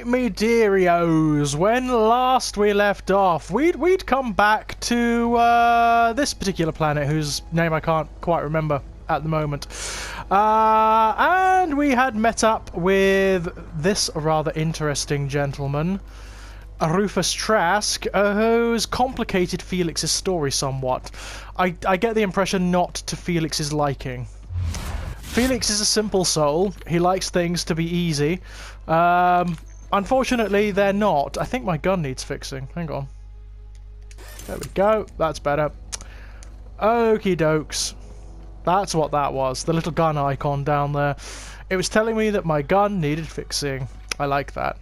Right, me dearios, when last we left off, we'd come back to this particular planet, whose name I can't quite remember at the moment. And we had met up with this rather interesting gentleman, Rufus Trask, who's complicated Felix's story somewhat. I get the impression not to Felix's liking. Felix is a simple soul. He likes things to be easy. Unfortunately, they're not. I think my gun needs fixing. Hang on. There we go. That's better. Okie dokes. That's what that was. The little gun icon down there. It was telling me that my gun needed fixing. I like that.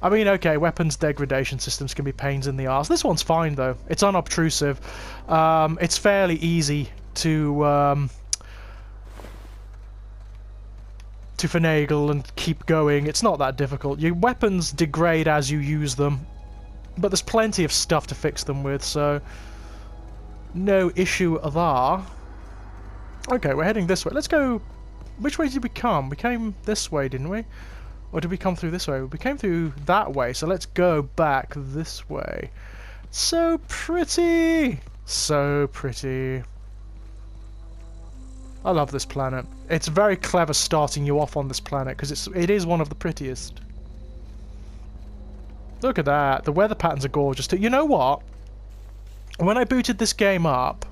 I mean, okay, weapons degradation systems can be pains in the arse. This one's fine, though. It's unobtrusive. It's fairly easy to finagle and keep going. It's not that difficult. Your weapons degrade as you use them, but there's plenty of stuff to fix them with, so no issue there. Okay, we're heading this way. Let's go... Which way did we come? We came this way, didn't we? Or did we come through this way? We came through that way, so let's go back this way. So pretty! So pretty. I love this planet. It's very clever starting you off on this planet because it is one of the prettiest. Look at that. The weather patterns are gorgeous too. You know what? When I booted this game up,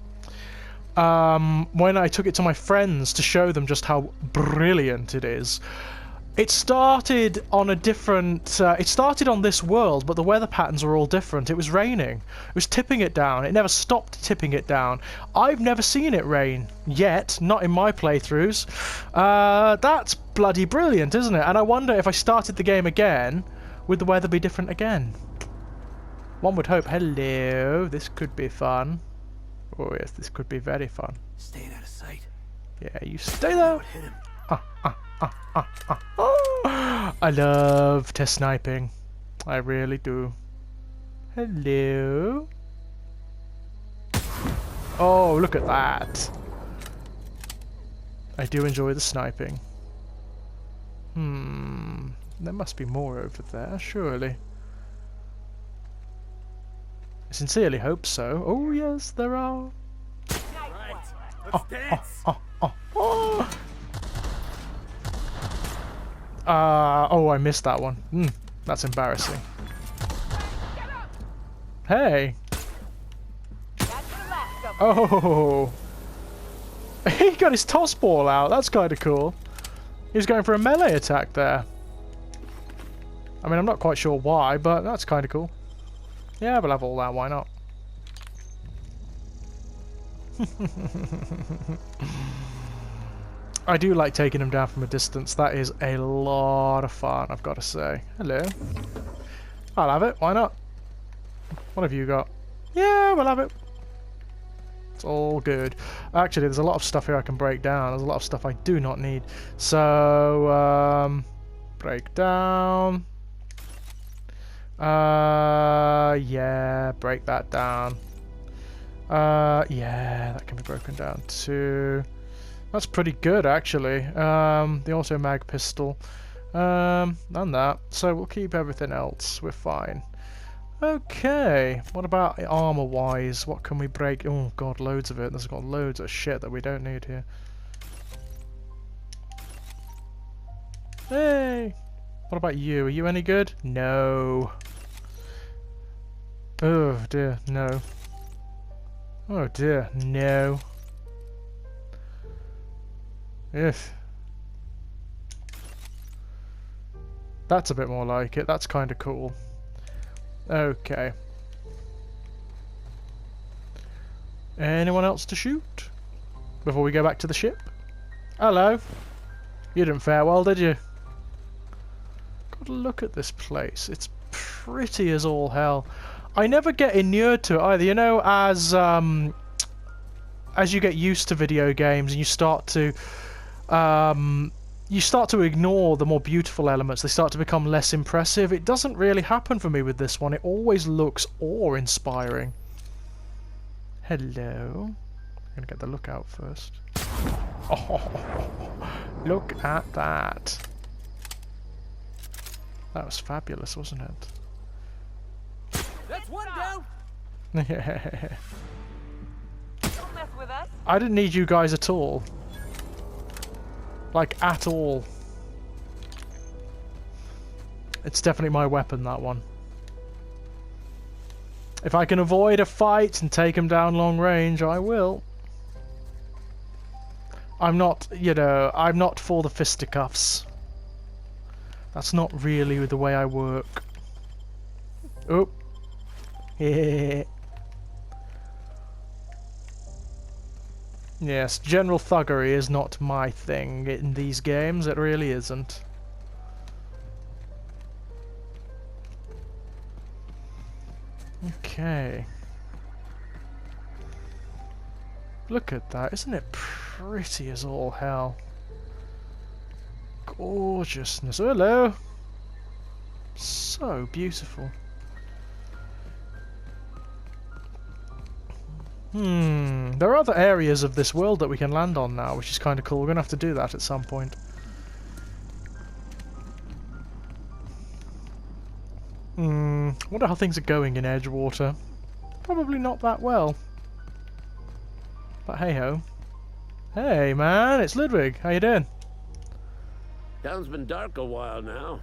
when I took it to my friends to show them just how brilliant it is, it started on a different... it started on this world, but the weather patterns were all different. It was raining. It was tipping it down. It never stopped tipping it down. I've never seen it rain yet, not in my playthroughs. That's bloody brilliant, isn't it? And I wonder if I started the game again, would the weather be different again? One would hope. Hello, this could be fun. Oh yes, this could be very fun. Staying out of sight. Yeah, you stay there. Hit him. I love test sniping. I really do. Hello. Oh, look at that. I do enjoy the sniping. There must be more over there, surely. I sincerely hope so. Oh yes, there are. Right. Let's dance. Oh, I missed that one. That's embarrassing. Hey. Oh. He got his toss ball out. That's kind of cool. He was going for a melee attack there. I mean, I'm not quite sure why, but that's kind of cool. Yeah, we'll have all that. Why not? I do like taking them down from a distance. That is a lot of fun, I've got to say. Hello. I'll have it. Why not? What have you got? Yeah, we'll have it. It's all good. Actually, there's a lot of stuff here I can break down. There's a lot of stuff I do not need. So, break down. Yeah, break that down. Yeah, that can be broken down too. That's pretty good, actually. The auto mag pistol, and that. So we'll keep everything else. We're fine. Okay. What about armor-wise? What can we break? Oh god, loads of it. There's got loads of shit that we don't need here. Hey. What about you? Are you any good? No. Oh dear, no. Oh dear, no. Yes. That's a bit more like it. That's kind of cool. Okay. Anyone else to shoot before we go back to the ship? Hello. You didn't fare well, did you? God, look at this place. It's pretty as all hell. I never get inured to it either. You know, as you get used to video games and you start to ignore the more beautiful elements, they start to become less impressive. It doesn't really happen for me with this one. It always looks awe-inspiring. Hello. I'm gonna get the lookout first. Oh, look at that. That was fabulous, wasn't it? That's one down. Don't mess with us. I didn't need you guys at all. Like, at all. It's definitely my weapon, that one. If I can avoid a fight and take him down long range, I will. I'm not, you know, I'm not for the fisticuffs. That's not really the way I work. Oh. Yeah. Yes, general thuggery is not my thing in these games. It really isn't. Okay. Look at that. Isn't it pretty as all hell? Gorgeousness. Hello. So beautiful. There are other areas of this world that we can land on now, which is kind of cool. We're going to have to do that at some point. Wonder how things are going in Edgewater. Probably not that well. But hey-ho. Hey, man, it's Ludwig. How you doing? Town's been dark a while now.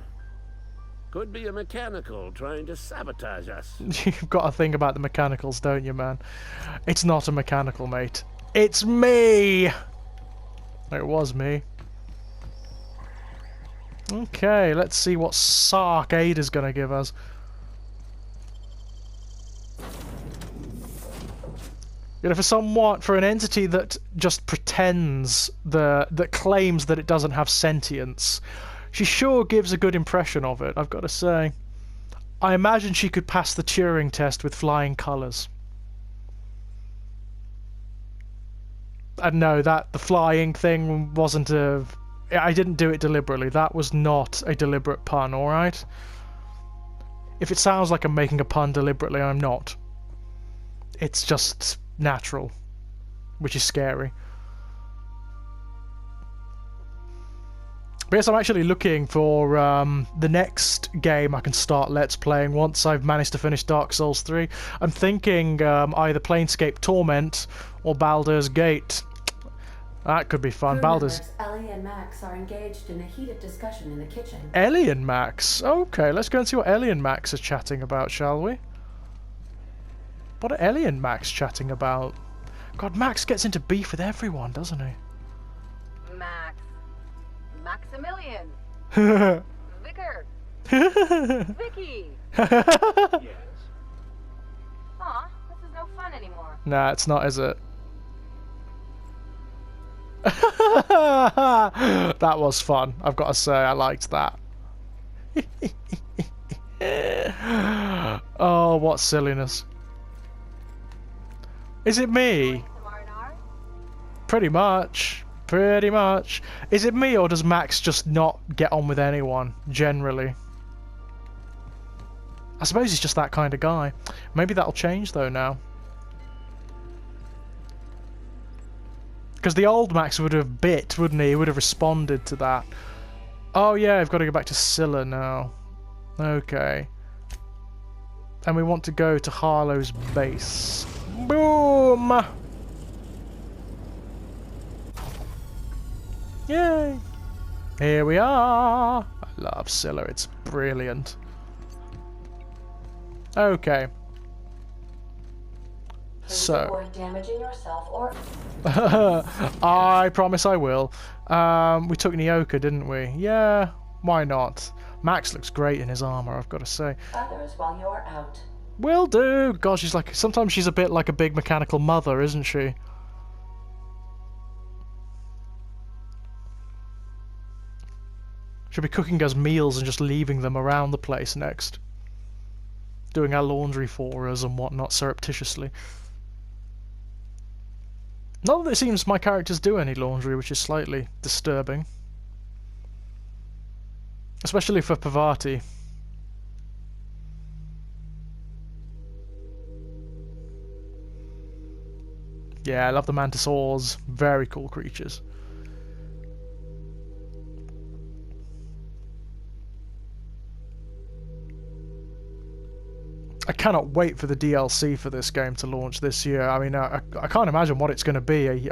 Could be a mechanical trying to sabotage us. You've got a thing about the mechanicals, don't you, man? It's not a mechanical, mate. It's me! It was me. Okay, let's see what SHAREfactory's gonna give us. You know, for an entity that just pretends, that claims that it doesn't have sentience, she sure gives a good impression of it, I've got to say. I imagine she could pass the Turing test with flying colours. And no, the flying thing wasn't a... I didn't do it deliberately. That was not a deliberate pun, alright? If it sounds like I'm making a pun deliberately, I'm not. It's just natural, which is scary. But yes, I'm actually looking for the next game I can start Let's Playing once I've managed to finish Dark Souls 3. I'm thinking either Planescape Torment or Baldur's Gate. That could be fun. Baldur's... Ellie and Max are engaged in a heated discussion in the kitchen. Ellie and Max? Okay, let's go and see what Ellie and Max are chatting about, shall we? What are Ellie and Max chatting about? God, Max gets into beef with everyone, doesn't he? Max. Maximilian. Vicar. Vicky. Yes. Aw, this is no fun anymore. Nah, it's not, is it? That was fun, I've got to say. I liked that. Oh, what silliness. Is it me? Pretty much. Pretty much. Is it me, or does Max just not get on with anyone, generally? I suppose he's just that kind of guy. Maybe that'll change, though, now. Because the old Max would have bit, wouldn't he? He would have responded to that. Oh, yeah, I've got to go back to Scylla now. Okay. And we want to go to Harlow's base. Boom! Yay! Here we are! I love Scylla, it's brilliant. Okay. So, avoid damaging yourself or... I promise I will. We took Nyoka, didn't we? Yeah, why not? Max looks great in his armor, I've got to say. others while you're out. Will do! God, she's like... Sometimes she's a bit like a big mechanical mother, isn't she? She'll be cooking us meals and just leaving them around the place next. Doing our laundry for us and whatnot surreptitiously. Not that it seems my characters do any laundry, which is slightly disturbing. Especially for Pavati. Yeah, I love the Mantisaurs. Very cool creatures. I cannot wait for the DLC for this game to launch this year. I mean, I can't imagine what it's going to be.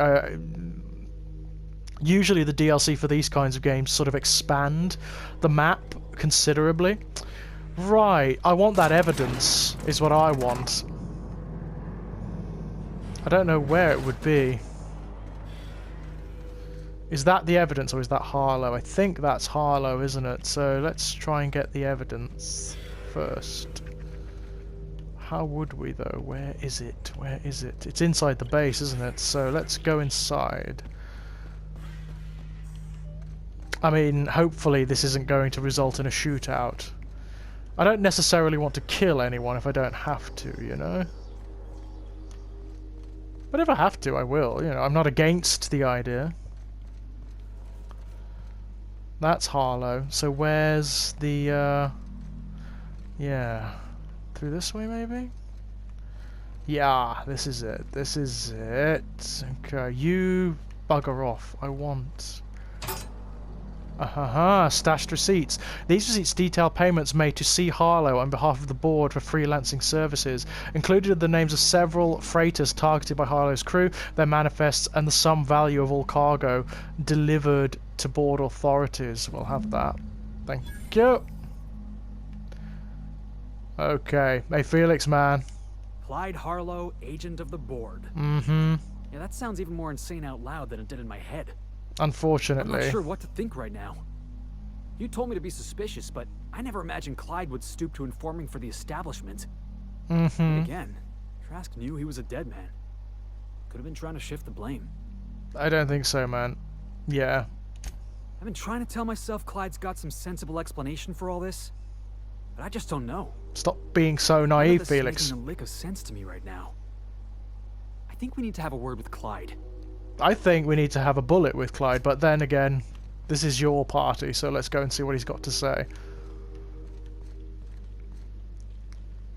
Usually the DLC for these kinds of games sort of expand the map considerably. Right, I want that evidence, is what I want. I don't know where it would be. Is that the evidence, or is that Harlow? I think that's Harlow, isn't it? So let's try and get the evidence first. How would we, though? Where is it? Where is it? It's inside the base, isn't it? So let's go inside. I mean, hopefully this isn't going to result in a shootout. I don't necessarily want to kill anyone if I don't have to, you know? But if I have to, I will. You know, I'm not against the idea. That's Harlow. So where's the, yeah. Through this way, maybe? Yeah, this is it. This is it. Okay, you bugger off. I want... stashed receipts. These receipts detail payments made to C. Harlow on behalf of the board for freelancing services. Included are the names of several freighters targeted by Harlow's crew, their manifests, and the sum value of all cargo delivered to board authorities. We'll have that. Thank you. Okay. Hey, Felix, man. Clyde Harlow, agent of the board. Mm-hmm. Yeah, that sounds even more insane out loud than it did in my head. Unfortunately. I'm not sure what to think right now. You told me to be suspicious, but I never imagined Clyde would stoop to informing for the establishment. Mm-hmm. And again, Trask knew he was a dead man. Could have been trying to shift the blame. I don't think so, man. Yeah. I've been trying to tell myself Clyde's got some sensible explanation for all this, but I just don't know. Stop being so None naive, of this is Felix. making a lick of sense to me right now. I think we need to have a word with Clyde. I think we need to have a bullet with Clyde, but then again, this is your party, so let's go and see what he's got to say.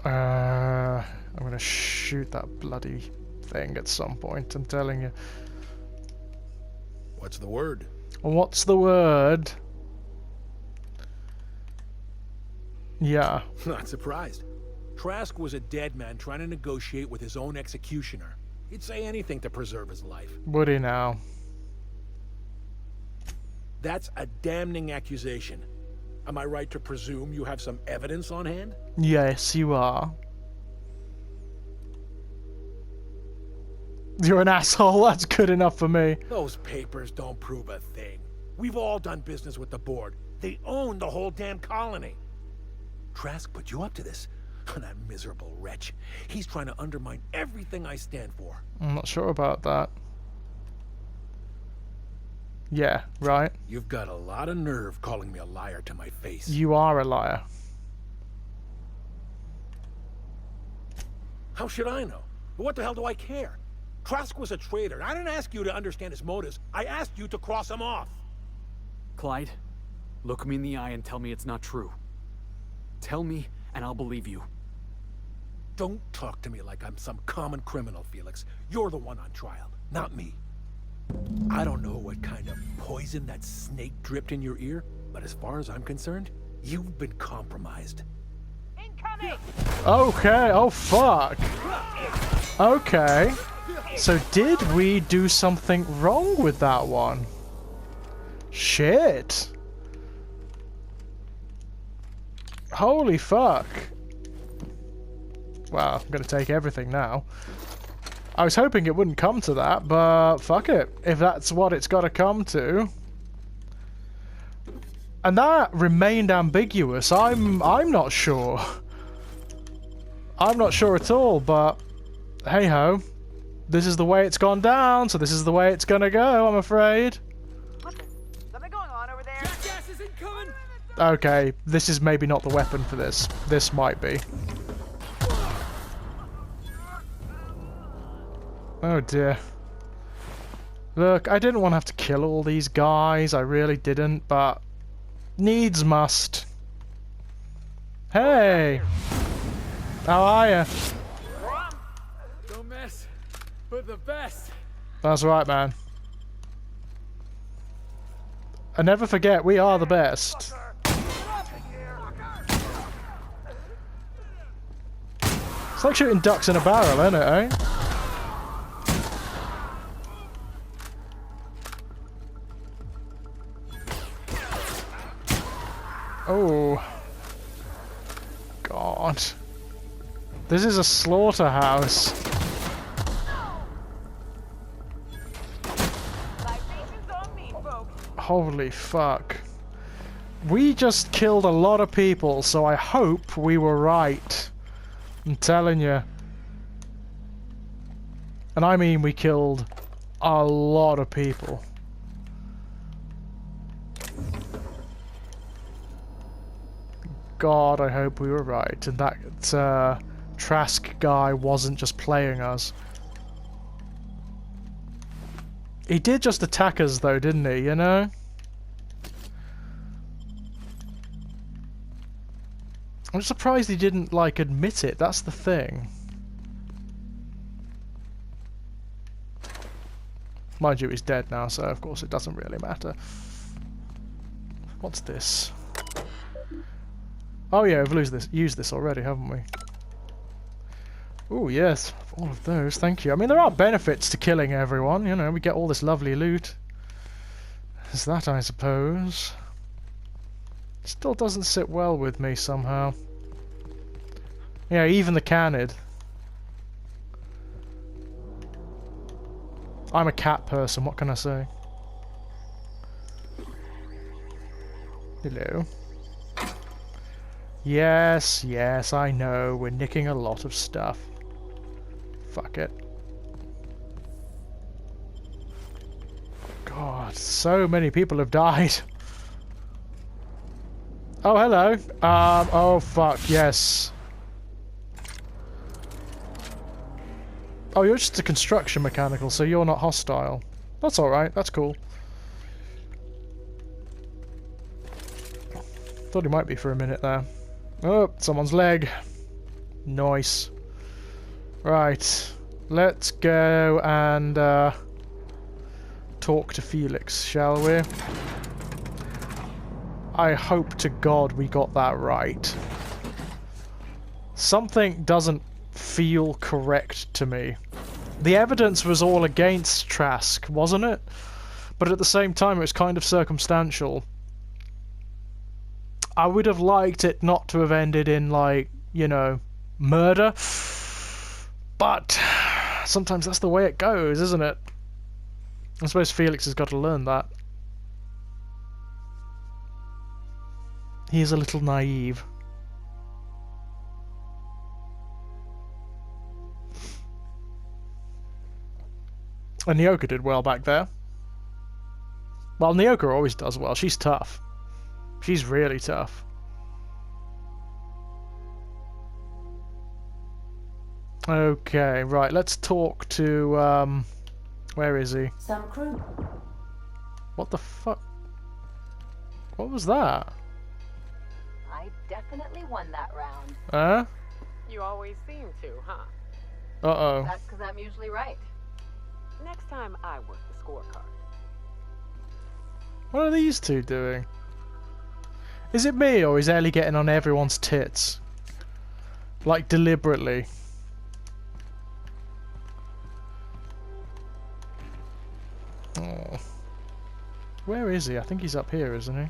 I'm gonna shoot that bloody thing at some point, I'm telling you. What's the word? What's the word? Yeah. Not surprised. Trask was a dead man trying to negotiate with his own executioner. He'd say anything to preserve his life. Would he now? That's a damning accusation. Am I right to presume you have some evidence on hand? Yes, you are. You're an asshole, that's good enough for me. Those papers don't prove a thing. We've all done business with the board. They own the whole damn colony. Trask put you up to this. That miserable wretch. He's trying to undermine everything I stand for. I'm not sure about that. Yeah, right. You've got a lot of nerve calling me a liar to my face. You are a liar. How should I know? But what the hell do I care? Trask was a traitor. I didn't ask you to understand his motives. I asked you to cross him off. Clyde, look me in the eye and tell me it's not true. Tell me, and I'll believe you. Don't talk to me like I'm some common criminal, Felix. You're the one on trial, not me. I don't know what kind of poison that snake dripped in your ear, but as far as I'm concerned, you've been compromised. Incoming! Okay, oh fuck. Okay. So did we do something wrong with that one? Shit. Holy fuck. Well, I'm gonna take everything now. I was hoping it wouldn't come to that, but fuck it. If that's what it's gotta come to. And that remained ambiguous. I'm not sure. I'm not sure at all, but hey ho. This is the way it's gone down, so this is the way it's gonna go, I'm afraid. Something going on over there. Jackass is incoming! Okay, this is maybe not the weapon for this. This might be. Oh dear. Look, I didn't want to have to kill all these guys, I really didn't, but needs must. Hey! How are ya? Don't mess with the best. That's right, man. And never forget, we are the best. It's like shooting ducks in a barrel, isn't it, eh? Oh. God. This is a slaughterhouse. Libations on me, folks. Holy fuck. We just killed a lot of people, so I hope we were right. I'm telling you. And I mean we killed a lot of people. God, I hope we were right, and that Trask guy wasn't just playing us. He did just attack us though, didn't he, you know? I'm surprised he didn't, like, admit it, that's the thing. Mind you, he's dead now, so of course it doesn't really matter. What's this? Oh yeah, we've used this already, haven't we? Oh yes, all of those, thank you. I mean, there are benefits to killing everyone, you know, we get all this lovely loot. There's that, I suppose. Still doesn't sit well with me somehow. Yeah, even the canid. I'm a cat person, what can I say? Hello. Yes, yes, I know. We're nicking a lot of stuff. Fuck it. God, so many people have died. Oh, hello. Oh, fuck, yes. Oh, you're just a construction mechanical, so you're not hostile. That's alright, that's cool. Thought he might be for a minute there. Oh, someone's leg. Nice. Right. Let's go and talk to Felix, shall we? I hope to God we got that right. Something doesn't feel correct to me. The evidence was all against Trask, wasn't it? But at the same time it was kind of circumstantial. I would have liked it not to have ended in, like, you know, murder. But sometimes that's the way it goes, isn't it? I suppose Felix has got to learn that. He is a little naive. And Nyoka did well back there. Well, Nyoka always does well. She's tough. She's really tough. Okay, right, let's talk to, where is he? Some crew. What the fuck? What was that? I definitely won that round. Huh? You always seem to, huh? Uh-oh. That's because I'm usually right. Next time I work the scorecard. What are these two doing? Is it me, or is Ellie getting on everyone's tits? Like, deliberately. Oh. Where is he? I think he's up here, isn't he?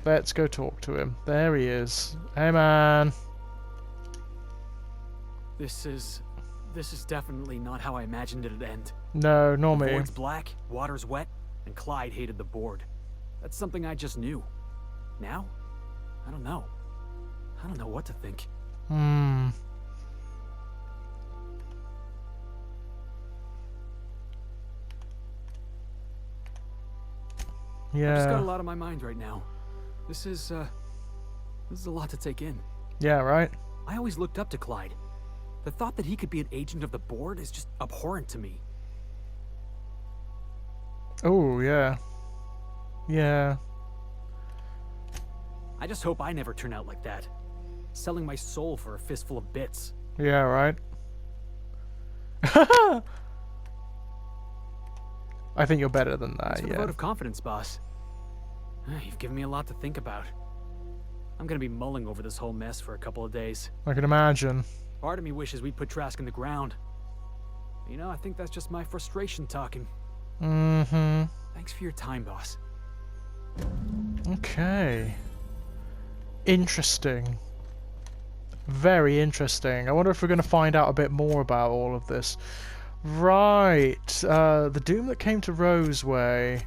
Let's go talk to him. There he is. Hey, man. This is definitely not how I imagined it'd end. No, nor The me. void's black, water's wet, and Clyde hated the board. That's something I just knew. Now? I don't know. I don't know what to think. Hmm. I've just got Yeah. a lot on my mind right now. This is a lot to take in. Yeah, right? I always looked up to Clyde. The thought that he could be an agent of the board is just abhorrent to me. Oh, yeah. Yeah. I just hope I never turn out like that. Selling my soul for a fistful of bits. Yeah, right? I think you're better than that, Thanks for the yeah. vote of confidence, boss. You've given me a lot to think about. I'm gonna be mulling over this whole mess for a couple of days. I can imagine. Part of me wishes we'd put Trask in the ground. You know, I think that's just my frustration talking. Mm-hmm. Thanks for your time, boss. Okay. Interesting. Very interesting. I wonder if we're going to find out a bit more about all of this. Right. The doom that came to Roseway.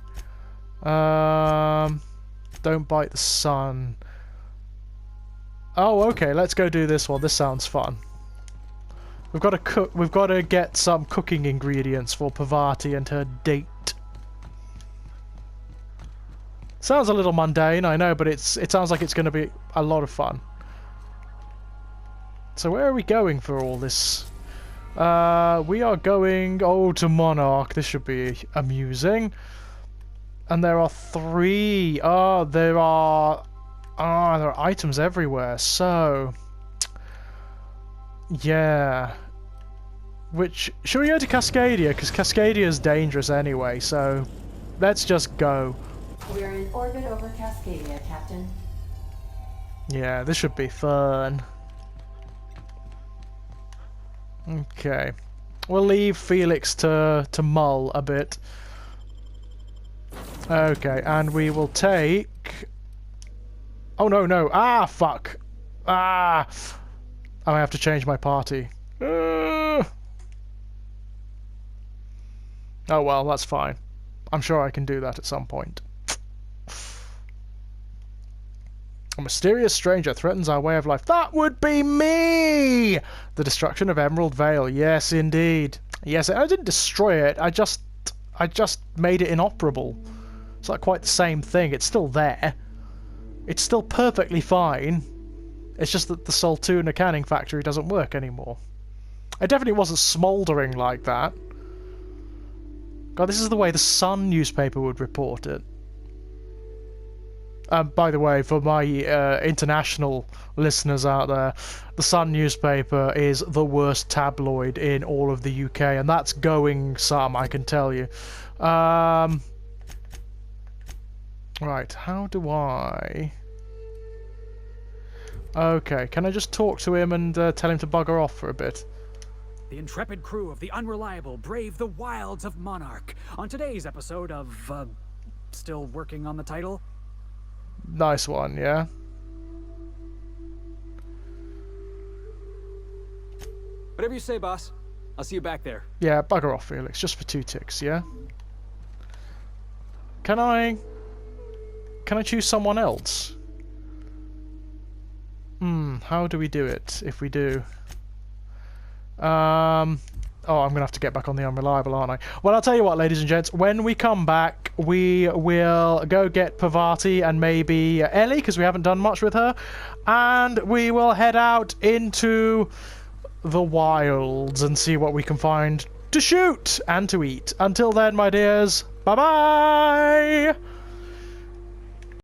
Don't bite the sun. Oh, okay. Let's go do this one. This sounds fun. We've got to cook. We've got to get some cooking ingredients for Parvati and her date. Sounds a little mundane, I know, but it sounds like it's going to be a lot of fun. So where are we going for all this? We are going, to Monarch. This should be amusing. And there are 3. There are items everywhere. So, yeah. Should we go to Cascadia? Because Cascadia is dangerous anyway. So, let's just go. We're in orbit over Cascadia, Captain. Yeah, this should be fun. Okay. We'll leave Felix to mull a bit. Okay, and we will take... Oh, no. Ah, fuck. Ah! I have to change my party. Oh, well, that's fine. I'm sure I can do that at some point. A mysterious stranger threatens our way of life. That would be me! The destruction of Emerald Vale. Yes, indeed. Yes, I didn't destroy it. I just made it inoperable. It's not quite the same thing. It's still there. It's still perfectly fine. It's just that the Soltuna canning factory doesn't work anymore. It definitely wasn't smouldering like that. God, this is the way the Sun newspaper would report it. By the way, for my international listeners out there, the Sun newspaper is the worst tabloid in all of the UK, and that's going some, I can tell you. Right, how do I... Okay, can I just talk to him and tell him to bugger off for a bit? The intrepid crew of the Unreliable brave the wilds of Monarch. On today's episode of, still working on the title? Nice one, yeah? Whatever you say, boss. I'll see you back there. Yeah, bugger off, Felix. Just for 2 ticks, yeah? Can I choose someone else? How do we do it, if we do? Oh, I'm going to have to get back on the Unreliable, aren't I? Well, I'll tell you what, ladies and gents. When we come back, we will go get Parvati and maybe Ellie, because we haven't done much with her. And we will head out into the wilds and see what we can find to shoot and to eat. Until then, my dears, bye-bye!